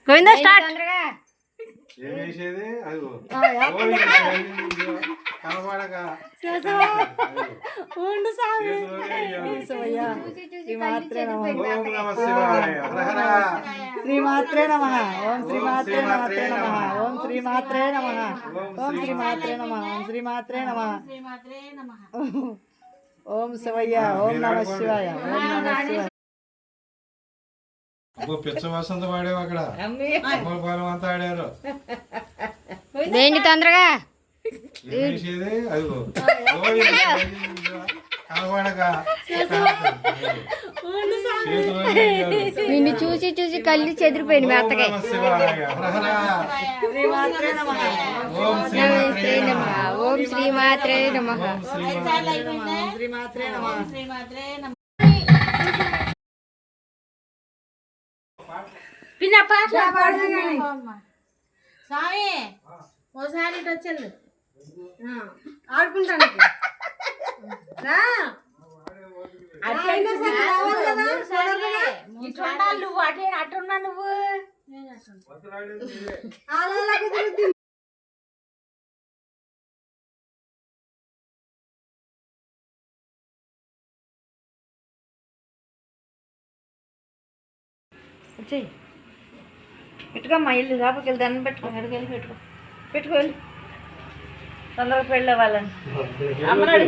Govinda start. ఏం చేసేది అది కనపడక శ్రీమాత్రే నమః. ఓం శ్రీమాత్రే నమః. ఓం శ్రీమాత్రే నమః. ఓం శ్రీమాత్రే నమః. ఓం శ్రీమాత్రే నమః. ఓం శివయ్య. ఓం నమః శివాయ. ఓం నమః శివాయ. పిచ్చ వసంత పాడేవు అక్కడ పాలెం అంతా ఆడారు. ఏంటి తొందరగా అదిగో కనపడక నిన్ను చూసి చూసి కళ్ళు చెదిరిపోయింది మీ అత్తగా. ఓం శ్రీమాత్రే నమః. స్వామి ఓసారి వచ్చేది ఆడుకుంటాను. నువ్వు అటే అట్టున్నా నువ్వు పెట్టుకోమ్మా. ఇల్లు లోపలికి వెళ్ళి దండం పెట్టుకో. ఎక్కడికి పెట్టుకో పెట్టుకోవాలి. తొందరగా పెళ్ళి అవ్వాలని అమ్మనాడు.